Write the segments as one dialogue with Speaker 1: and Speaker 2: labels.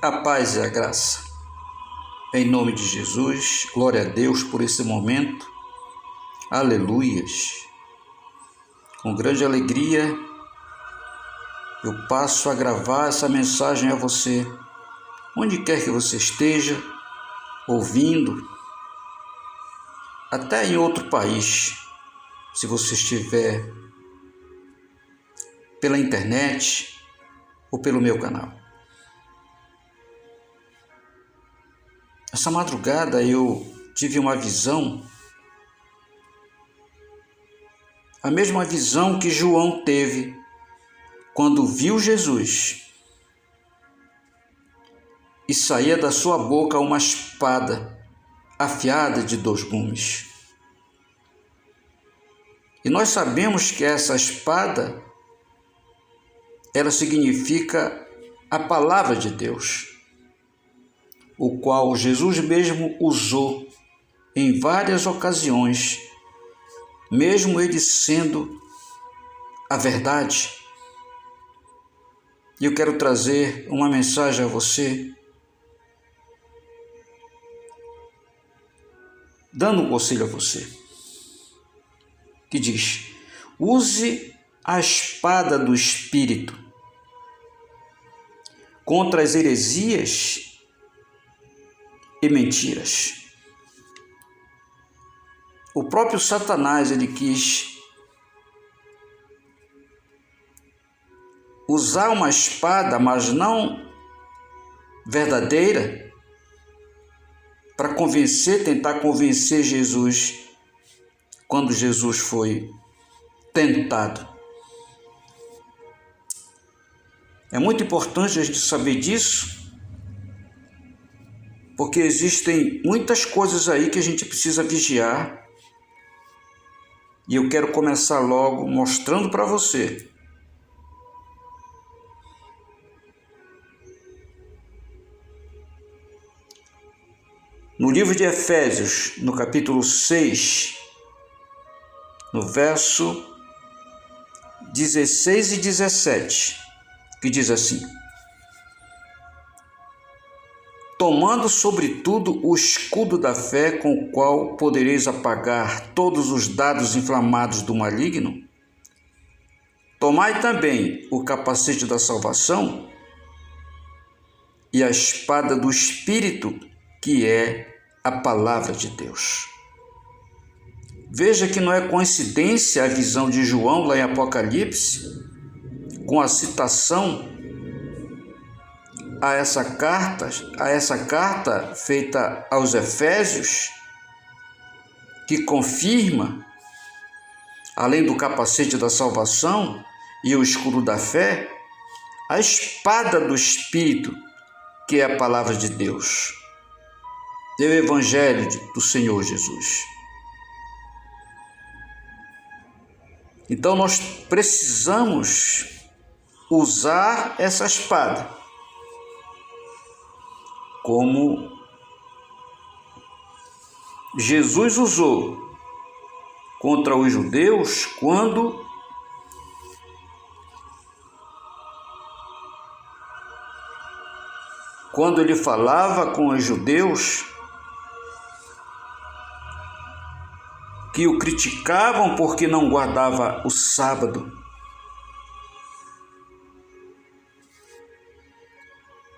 Speaker 1: A paz e a graça. Em nome de Jesus, glória a Deus por esse momento. Aleluias. Com grande alegria, eu passo a gravar essa mensagem a você, onde quer que você esteja, ouvindo, até em outro país, se você estiver pela internet ou pelo meu canal. Essa madrugada eu tive uma visão, a mesma visão que João teve quando viu Jesus e saía da sua boca uma espada afiada de 2 gumes. E nós sabemos que essa espada, ela significa a palavra de Deus, o qual Jesus mesmo usou em várias ocasiões, mesmo ele sendo a verdade. E eu quero trazer uma mensagem a você, dando um conselho a você, que diz: use a espada do Espírito contra as heresias e mentiras. O próprio Satanás, ele quis usar uma espada, mas não verdadeira, para tentar convencer Jesus, quando Jesus foi tentado. É muito importante a gente saber disso, porque existem muitas coisas aí que a gente precisa vigiar. E eu quero começar logo mostrando para você no livro de Efésios, no capítulo 6, no verso 16 e 17, que diz assim: tomando sobretudo o escudo da fé, com o qual podereis apagar todos os dardos inflamados do maligno. Tomai também o capacete da salvação e a espada do Espírito, que é a palavra de Deus. Veja que não é coincidência a visão de João lá em Apocalipse, com a citação a essa carta feita aos Efésios, que confirma, além do capacete da salvação e o escudo da fé, a espada do Espírito, que é a palavra de Deus, é o Evangelho do Senhor Jesus. Então nós precisamos usar essa espada, como Jesus usou contra os judeus quando ele falava com os judeus que o criticavam porque não guardava o sábado.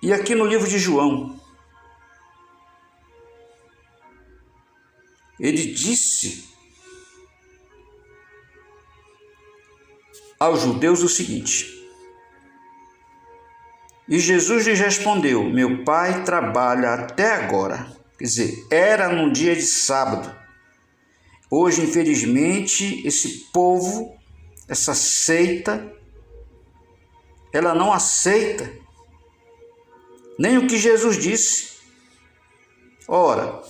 Speaker 1: E aqui no livro de João, ele disse aos judeus o seguinte: e Jesus lhes respondeu: meu pai trabalha até agora. Quer dizer, era num dia de sábado. Hoje, infelizmente, esse povo, essa seita, ela não aceita nem o que Jesus disse. Ora,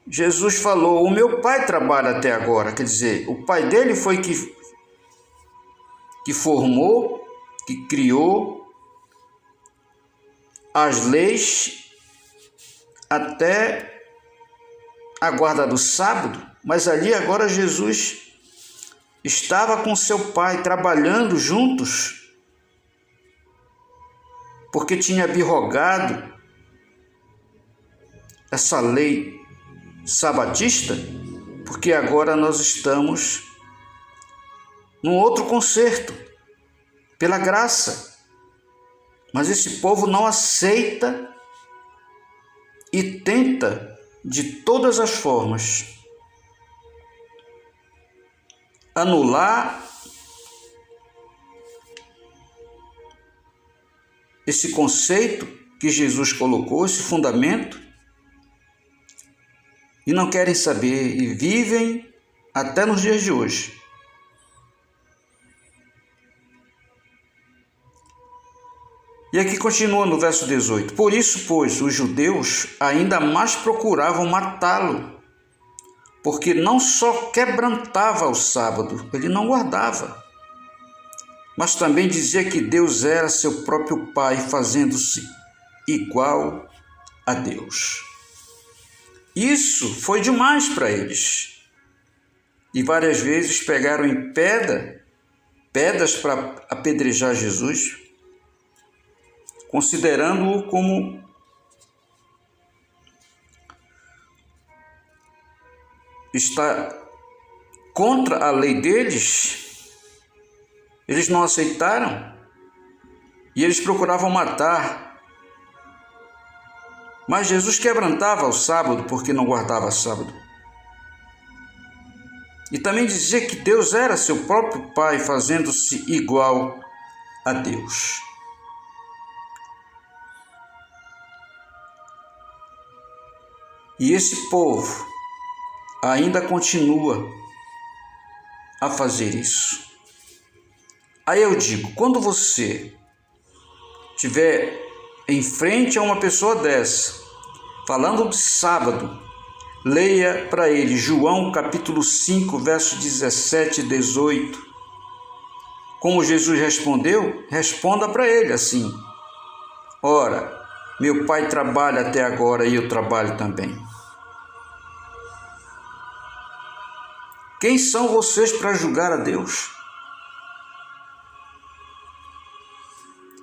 Speaker 1: Jesus falou: o meu pai trabalha até agora. Quer dizer, o pai dele foi que formou, que criou as leis até a guarda do sábado, mas ali agora Jesus estava com seu pai trabalhando juntos porque tinha abrogado essa lei sabatista, porque agora nós estamos num outro concerto, pela graça. Mas esse povo não aceita e tenta de todas as formas anular esse conceito que Jesus colocou, esse fundamento, e não querem saber e vivem até nos dias de hoje. E aqui continua no verso 18: Por isso, pois, os judeus ainda mais procuravam matá-lo, porque não só quebrantava o sábado, ele não guardava, mas também dizia que Deus era seu próprio Pai, fazendo-se igual a Deus. Isso foi demais para eles. E várias vezes pegaram em pedras para apedrejar Jesus, considerando-o como está contra a lei deles. Eles não aceitaram e eles procuravam matar. Mas Jesus quebrantava o sábado porque não guardava sábado. E também dizia que Deus era seu próprio Pai, fazendo-se igual a Deus. E esse povo ainda continua a fazer isso. Aí eu digo, quando você estiver em frente a uma pessoa dessa, falando de sábado, leia para ele João capítulo 5, verso 17 e 18. Como Jesus respondeu, responda para ele assim: Ora, meu Pai trabalha até agora e eu trabalho também. Quem são vocês para julgar a Deus?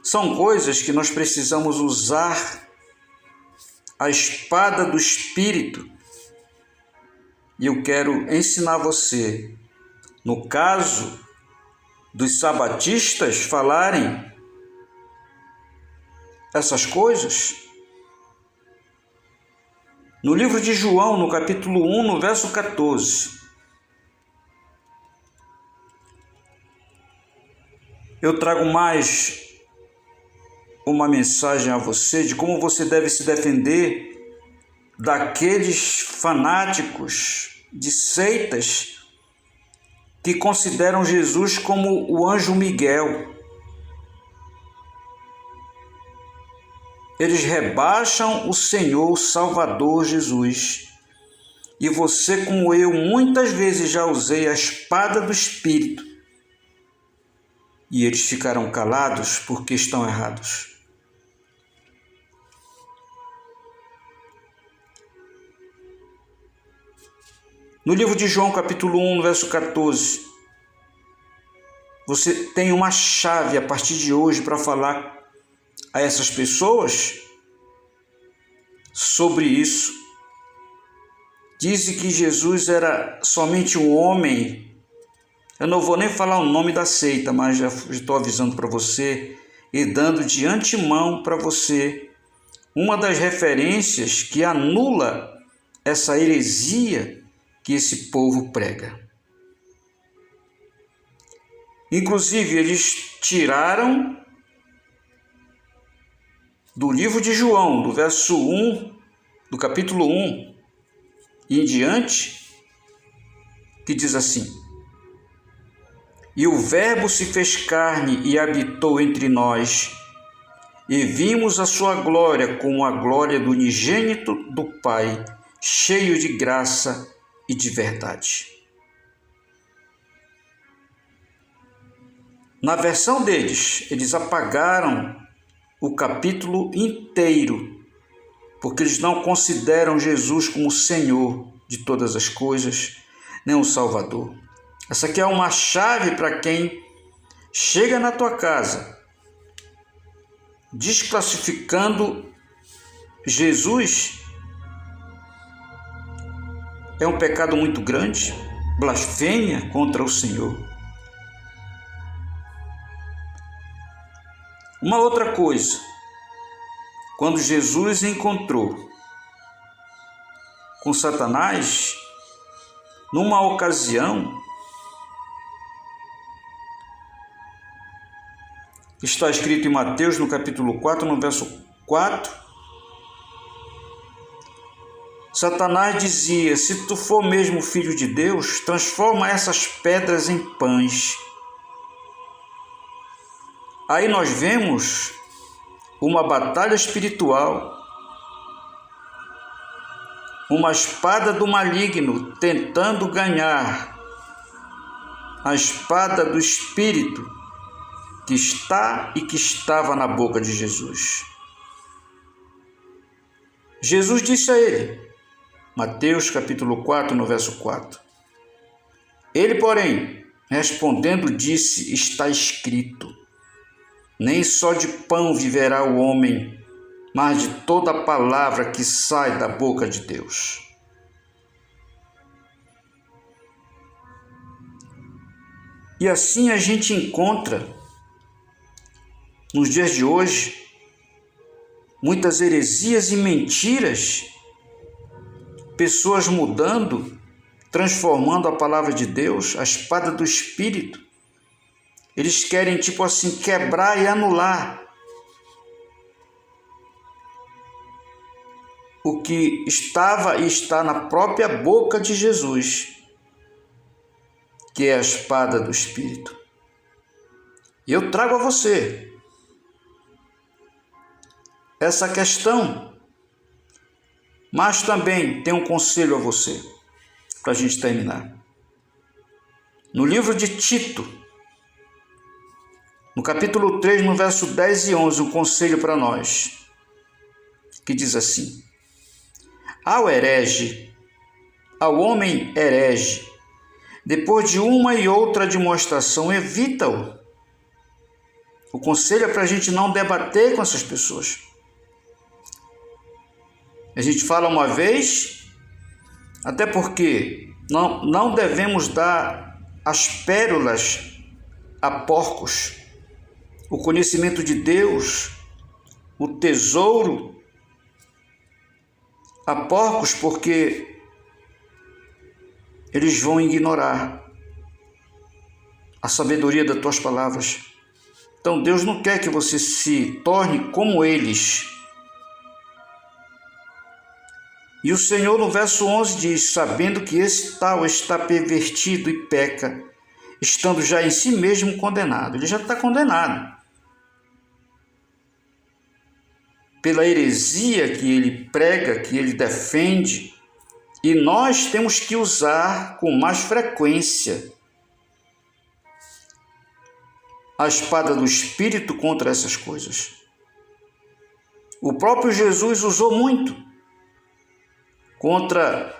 Speaker 1: São coisas que nós precisamos usar a espada do Espírito. E eu quero ensinar você, no caso dos sabatistas falarem essas coisas, no livro de João, no capítulo 1, no verso 14, eu trago mais uma mensagem a você de como você deve se defender daqueles fanáticos de seitas que consideram Jesus como o anjo Miguel. Eles rebaixam o Senhor, o Salvador Jesus. E você, como eu, muitas vezes já usei a espada do Espírito. E eles ficaram calados porque estão errados. No livro de João, capítulo 1, verso 14, você tem uma chave a partir de hoje para falar a essas pessoas sobre isso. Dizem que Jesus era somente um homem. Eu não vou nem falar o nome da seita, mas já estou avisando para você e dando de antemão para você uma das referências que anula essa heresia que esse povo prega. Inclusive, eles tiraram do livro de João, do verso 1, do capítulo 1 e em diante, que diz assim: E o Verbo se fez carne e habitou entre nós, e vimos a sua glória como a glória do unigênito do Pai, cheio de graça e de verdade. Na versão deles, eles apagaram o capítulo inteiro, porque eles não consideram Jesus como o Senhor de todas as coisas, nem o Salvador. Essa aqui é uma chave para quem chega na tua casa, desclassificando Jesus, é um pecado muito grande, blasfêmia contra o Senhor. Uma outra coisa, quando Jesus encontrou com Satanás, numa ocasião, está escrito em Mateus, no capítulo 4, no verso 4, Satanás dizia: se tu for mesmo filho de Deus, transforma essas pedras em pães. Aí nós vemos uma batalha espiritual, uma espada do maligno tentando ganhar a espada do Espírito que está e que estava na boca de Jesus. Jesus disse a ele, Mateus capítulo 4, no verso 4. Ele, porém, respondendo, disse: está escrito, nem só de pão viverá o homem, mas de toda a palavra que sai da boca de Deus. E assim a gente encontra, nos dias de hoje, muitas heresias e mentiras, pessoas mudando, transformando a palavra de Deus, a espada do Espírito. Eles querem, tipo assim, quebrar e anular o que estava e está na própria boca de Jesus, que é a espada do Espírito. E eu trago a você essa questão, mas também tenho um conselho a você, para a gente terminar. No livro de Tito, no capítulo 3, no verso 10 e 11, um conselho para nós, que diz assim: ao herege, ao homem herege, depois de uma e outra demonstração, evita-o. O conselho é para a gente não debater com essas pessoas. A gente fala uma vez, até porque não devemos dar as pérolas a porcos. O conhecimento de Deus, o tesouro a porcos, porque eles vão ignorar a sabedoria das tuas palavras. Então Deus não quer que você se torne como eles. E o Senhor no verso 11 diz: sabendo que esse tal está pervertido e peca, estando já em si mesmo condenado. Ele já está condenado pela heresia que ele prega, que ele defende, e nós temos que usar com mais frequência a espada do Espírito contra essas coisas. O próprio Jesus usou muito contra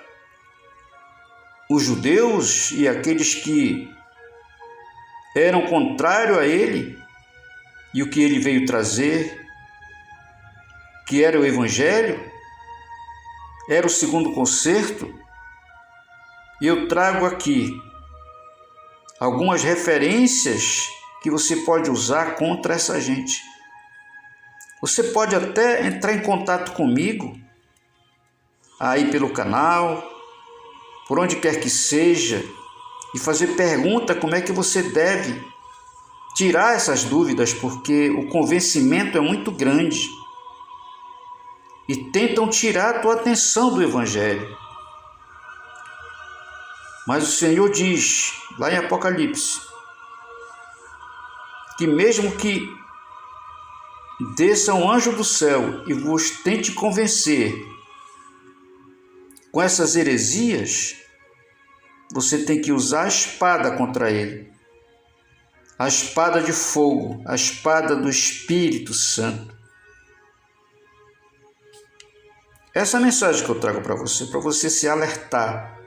Speaker 1: os judeus e aqueles que eram contrários a ele e o que ele veio trazer, que era o Evangelho, era o segundo concerto. E eu trago aqui algumas referências que você pode usar contra essa gente. Você pode até entrar em contato comigo, aí pelo canal, por onde quer que seja, e fazer pergunta como é que você deve tirar essas dúvidas, porque o convencimento é muito grande. E tentam tirar a tua atenção do Evangelho. Mas o Senhor diz, lá em Apocalipse, que mesmo que desça um anjo do céu e vos tente convencer com essas heresias, você tem que usar a espada contra ele. A espada de fogo, a espada do Espírito Santo. Essa é a mensagem que eu trago para você se alertar,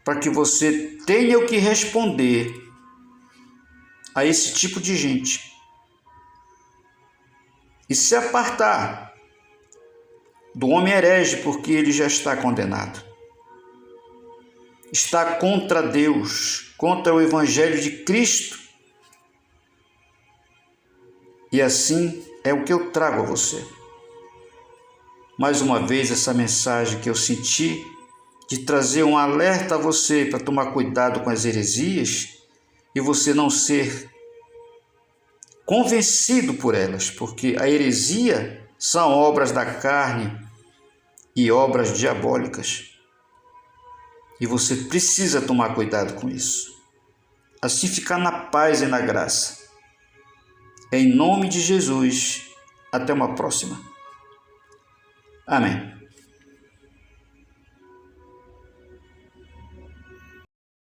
Speaker 1: para que você tenha o que responder a esse tipo de gente e se apartar do homem herege, porque ele já está condenado. Está contra Deus, contra o Evangelho de Cristo. E assim é o que eu trago a você. Mais uma vez, essa mensagem que eu senti de trazer um alerta a você para tomar cuidado com as heresias e você não ser convencido por elas, porque a heresia são obras da carne e obras diabólicas. E você precisa tomar cuidado com isso. Assim ficar na paz e na graça. Em nome de Jesus, até uma próxima. Amém.